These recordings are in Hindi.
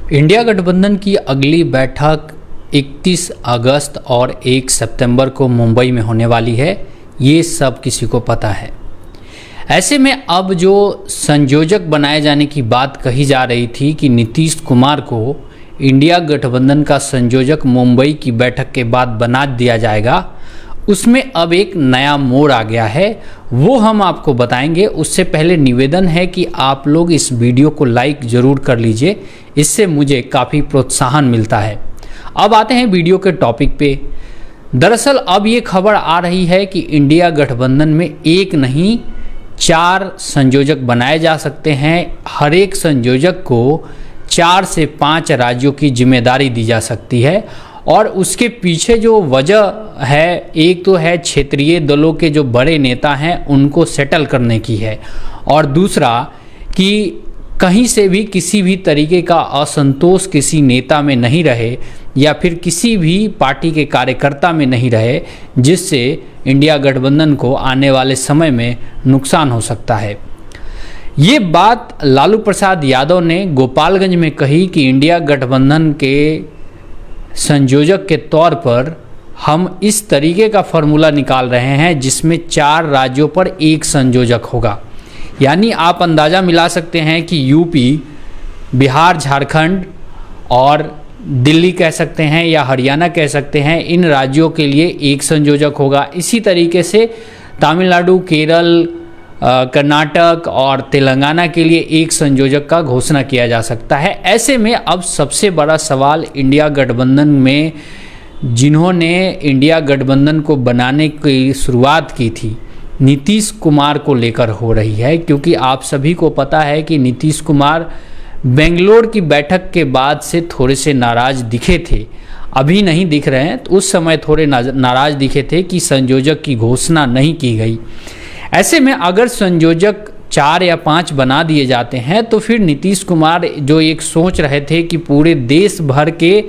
इंडिया गठबंधन की अगली बैठक 31 अगस्त और 1 सितंबर को मुंबई में होने वाली है, ये सब किसी को पता है। ऐसे में अब जो संयोजक बनाए जाने की बात कही जा रही थी कि नीतीश कुमार को इंडिया गठबंधन का संयोजक मुंबई की बैठक के बाद बना दिया जाएगा, उसमें अब एक नया मोड़ आ गया है, वो हम आपको बताएंगे। उससे पहले निवेदन है कि आप लोग इस वीडियो को लाइक ज़रूर कर लीजिए, इससे मुझे काफ़ी प्रोत्साहन मिलता है। अब आते हैं वीडियो के टॉपिक पे। दरअसल अब ये खबर आ रही है कि इंडिया गठबंधन में एक नहीं 4 संयोजक बनाए जा सकते हैं। हर एक संयोजक को 4 से 5 राज्यों की जिम्मेदारी दी जा सकती है और उसके पीछे जो वजह है, एक तो है क्षेत्रीय दलों के जो बड़े नेता हैं उनको सेटल करने की है, और दूसरा कि कहीं से भी किसी भी तरीके का असंतोष किसी नेता में नहीं रहे या फिर किसी भी पार्टी के कार्यकर्ता में नहीं रहे, जिससे इंडिया गठबंधन को आने वाले समय में नुकसान हो सकता है। ये बात लालू प्रसाद यादव ने गोपालगंज में कही कि इंडिया गठबंधन के संयोजक के तौर पर हम इस तरीके का फॉर्मूला निकाल रहे हैं जिसमें 4 राज्यों पर एक संयोजक होगा। यानी आप अंदाज़ा मिला सकते हैं कि यूपी, बिहार, झारखंड और दिल्ली कह सकते हैं या हरियाणा कह सकते हैं, इन राज्यों के लिए एक संयोजक होगा। इसी तरीके से तमिलनाडु, केरल, कर्नाटक और तेलंगाना के लिए एक संयोजक का घोषणा किया जा सकता है। ऐसे में अब सबसे बड़ा सवाल इंडिया गठबंधन में जिन्होंने इंडिया गठबंधन को बनाने की शुरुआत की थी, नीतीश कुमार को लेकर हो रही है, क्योंकि आप सभी को पता है कि नीतीश कुमार बेंगलोर की बैठक के बाद से थोड़े से नाराज दिखे थे। अभी नहीं दिख रहे हैं, तो उस समय थोड़े नाराज दिखे थे कि संयोजक की घोषणा नहीं की गई। ऐसे में अगर संयोजक 4 या 5 बना दिए जाते हैं तो फिर नीतीश कुमार जो एक सोच रहे थे कि पूरे देश भर के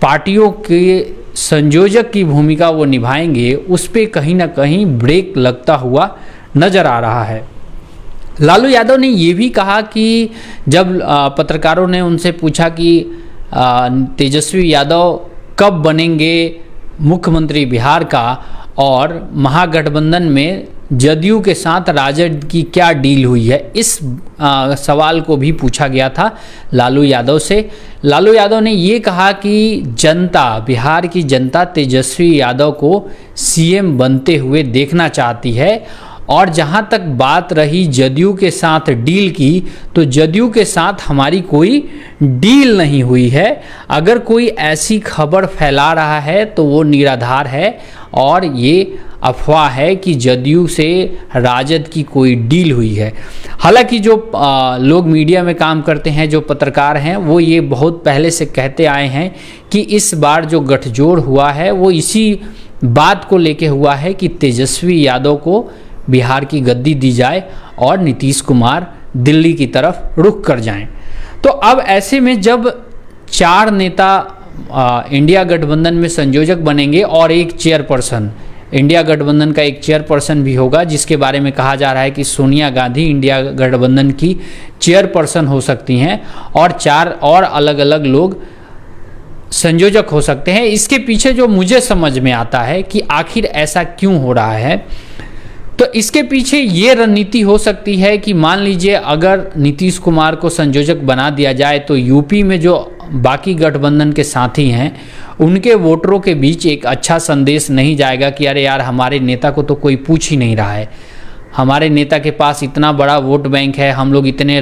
पार्टियों के संयोजक की भूमिका वो निभाएंगे, उस पे कहीं ना कहीं ब्रेक लगता हुआ नजर आ रहा है। लालू यादव ने ये भी कहा कि जब पत्रकारों ने उनसे पूछा कि तेजस्वी यादव कब बनेंगे मुख्यमंत्री बिहार का और महागठबंधन में जदयू के साथ राजद की क्या डील हुई है, इस सवाल को भी पूछा गया था लालू यादव से। लालू यादव ने ये कहा कि जनता, बिहार की जनता तेजस्वी यादव को सीएम बनते हुए देखना चाहती है, और जहाँ तक बात रही जदयू के साथ डील की, तो जदयू के साथ हमारी कोई डील नहीं हुई है। अगर कोई ऐसी खबर फैला रहा है तो वो निराधार है और ये अफवाह है कि जदयू से राजद की कोई डील हुई है। हालांकि जो लोग मीडिया में काम करते हैं, जो पत्रकार हैं, वो ये बहुत पहले से कहते आए हैं कि इस बार जो गठजोड़ हुआ है वो इसी बात को लेके हुआ है कि तेजस्वी यादव को बिहार की गद्दी दी जाए और नीतीश कुमार दिल्ली की तरफ रुख कर जाएं। तो अब ऐसे में जब 4 नेता इंडिया गठबंधन में संयोजक बनेंगे और एक चेयरपर्सन, इंडिया गठबंधन का एक चेयरपर्सन भी होगा, जिसके बारे में कहा जा रहा है कि सोनिया गांधी इंडिया गठबंधन की चेयरपर्सन हो सकती हैं, और 4 और अलग अलग लोग संयोजक हो सकते हैं। इसके पीछे जो मुझे समझ में आता है कि आखिर ऐसा क्यों हो रहा है, तो इसके पीछे ये रणनीति हो सकती है कि मान लीजिए अगर नीतीश कुमार को संयोजक बना दिया जाए तो यूपी में जो बाकी गठबंधन के साथी हैं उनके वोटरों के बीच एक अच्छा संदेश नहीं जाएगा कि अरे यार, हमारे नेता को तो कोई पूछ ही नहीं रहा है, हमारे नेता के पास इतना बड़ा वोट बैंक है, हम लोग इतने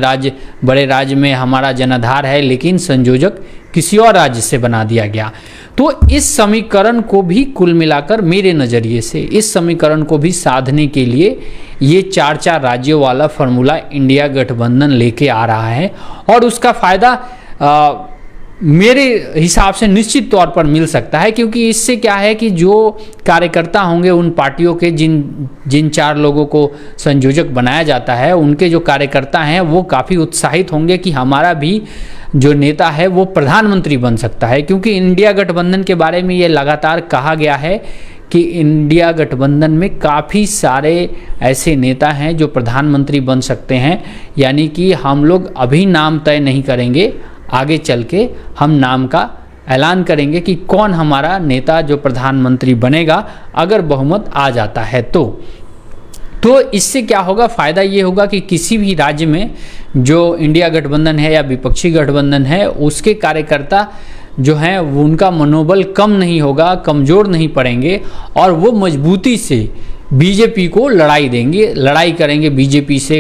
बड़े राज्य में हमारा जनाधार है, लेकिन संयोजक किसी और राज्य से बना दिया गया। तो इस समीकरण को भी कुल मिलाकर मेरे नज़रिए से इस समीकरण को भी साधने के लिए ये 4 राज्यों वाला फॉर्मूला इंडिया गठबंधन लेके आ रहा है, और उसका फ़ायदा मेरे हिसाब से निश्चित तौर पर मिल सकता है, क्योंकि इससे क्या है कि जो कार्यकर्ता होंगे उन पार्टियों के, जिन 4 लोगों को संयोजक बनाया जाता है, उनके जो कार्यकर्ता हैं वो काफ़ी उत्साहित होंगे कि हमारा भी जो नेता है वो प्रधानमंत्री बन सकता है। क्योंकि इंडिया गठबंधन के बारे में ये लगातार कहा गया है कि इंडिया गठबंधन में काफ़ी सारे ऐसे नेता हैं जो प्रधानमंत्री बन सकते हैं। यानी कि हम लोग अभी नाम तय नहीं करेंगे, आगे चल के हम नाम का ऐलान करेंगे कि कौन हमारा नेता जो प्रधानमंत्री बनेगा अगर बहुमत आ जाता है तो इससे क्या होगा, फ़ायदा ये होगा कि किसी भी राज्य में जो इंडिया गठबंधन है या विपक्षी गठबंधन है उसके कार्यकर्ता जो हैं वो उनका मनोबल कम नहीं होगा, कमज़ोर नहीं पड़ेंगे और वो मजबूती से बीजेपी को लड़ाई करेंगे बीजेपी से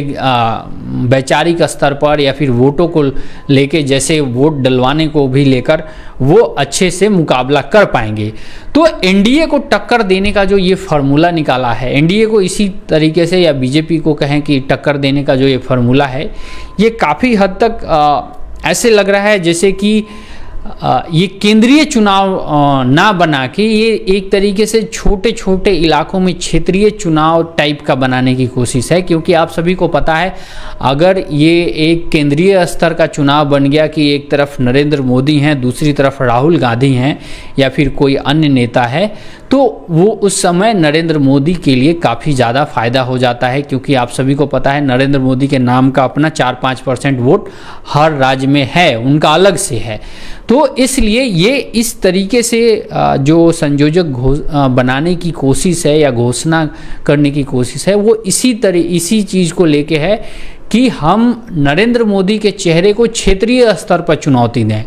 वैचारिक स्तर पर या फिर वोटों को लेके, जैसे वोट डलवाने को भी लेकर वो अच्छे से मुकाबला कर पाएंगे। तो एनडीए को टक्कर देने का जो ये फार्मूला निकाला है, एनडीए को इसी तरीके से या बीजेपी को कहें कि टक्कर देने का जो ये फार्मूला है, ये काफ़ी हद तक ऐसे लग रहा है जैसे कि ये केंद्रीय चुनाव ना बना के ये एक तरीके से छोटे छोटे इलाकों में क्षेत्रीय चुनाव टाइप का बनाने की कोशिश है। क्योंकि आप सभी को पता है अगर ये एक केंद्रीय स्तर का चुनाव बन गया कि एक तरफ नरेंद्र मोदी हैं, दूसरी तरफ राहुल गांधी हैं या फिर कोई अन्य नेता है, तो वो उस समय नरेंद्र मोदी के लिए काफ़ी ज़्यादा फ़ायदा हो जाता है। क्योंकि आप सभी को पता है नरेंद्र मोदी के नाम का अपना 4-5% वोट हर राज्य में है, उनका अलग से है। तो इसलिए ये इस तरीके से जो संयोजक बनाने की कोशिश है या घोषणा करने की कोशिश है वो इसी चीज़ को लेके है कि हम नरेंद्र मोदी के चेहरे को क्षेत्रीय स्तर पर चुनौती दें,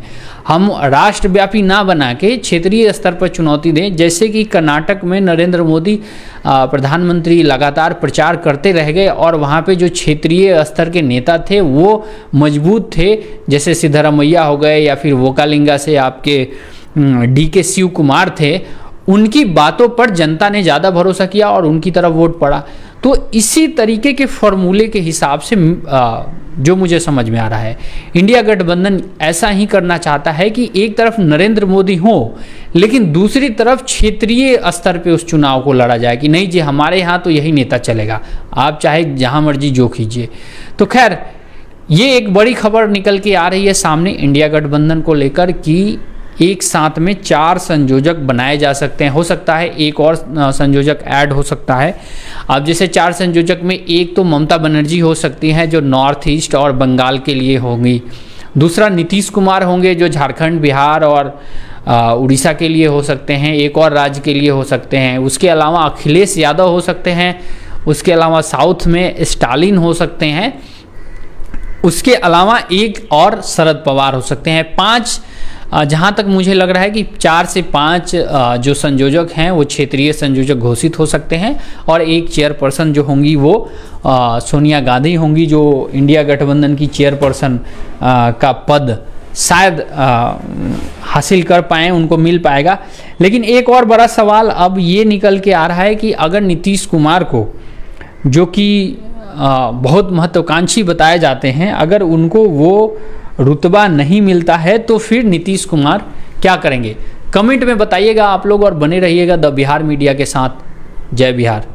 हम राष्ट्रव्यापी ना बना के क्षेत्रीय स्तर पर चुनौती दें। जैसे कि कर्नाटक में नरेंद्र मोदी प्रधानमंत्री लगातार प्रचार करते रह गए और वहाँ पे जो क्षेत्रीय स्तर के नेता थे वो मजबूत थे, जैसे सिद्धरामैया हो गए या फिर वोकालिंगा से आपके DK शिव कुमार थे, उनकी बातों पर जनता ने ज़्यादा भरोसा किया और उनकी तरफ वोट पड़ा। तो इसी तरीके के फॉर्मूले के हिसाब से जो मुझे समझ में आ रहा है इंडिया गठबंधन ऐसा ही करना चाहता है कि एक तरफ नरेंद्र मोदी हो लेकिन दूसरी तरफ क्षेत्रीय स्तर पे उस चुनाव को लड़ा जाए कि नहीं जी हमारे यहाँ तो यही नेता चलेगा, आप चाहे जहाँ मर्जी जो कीजिए। तो खैर ये एक बड़ी खबर निकल के आ रही है सामने इंडिया गठबंधन को लेकर कि एक साथ में 4 संयोजक बनाए जा सकते हैं, हो सकता है एक और संयोजक ऐड हो सकता है। अब जैसे 4 संयोजक में एक तो ममता बनर्जी हो सकती हैं जो नॉर्थ ईस्ट और बंगाल के लिए होंगी, दूसरा नीतीश कुमार होंगे जो झारखंड, बिहार और उड़ीसा के लिए हो सकते हैं, एक और राज्य के लिए हो सकते हैं। उसके अलावा अखिलेश यादव हो सकते हैं, उसके अलावा साउथ में स्टालिन हो सकते हैं, उसके अलावा एक और शरद पवार हो सकते हैं। 5 जहाँ तक मुझे लग रहा है कि 4 से 5 जो संयोजक हैं वो क्षेत्रीय संयोजक घोषित हो सकते हैं और एक चेयरपर्सन जो होंगी वो सोनिया गांधी होंगी जो इंडिया गठबंधन की चेयरपर्सन का पद शायद हासिल कर पाएँ, उनको मिल पाएगा। लेकिन एक और बड़ा सवाल अब ये निकल के आ रहा है कि अगर नीतीश कुमार को जो कि बहुत महत्वाकांक्षी बताए जाते हैं, अगर उनको वो रुतबा नहीं मिलता है तो फिर नीतीश कुमार क्या करेंगे? कमेंट में बताइएगा आप लोग और बने रहिएगा द बिहार मीडिया के साथ। जय बिहार।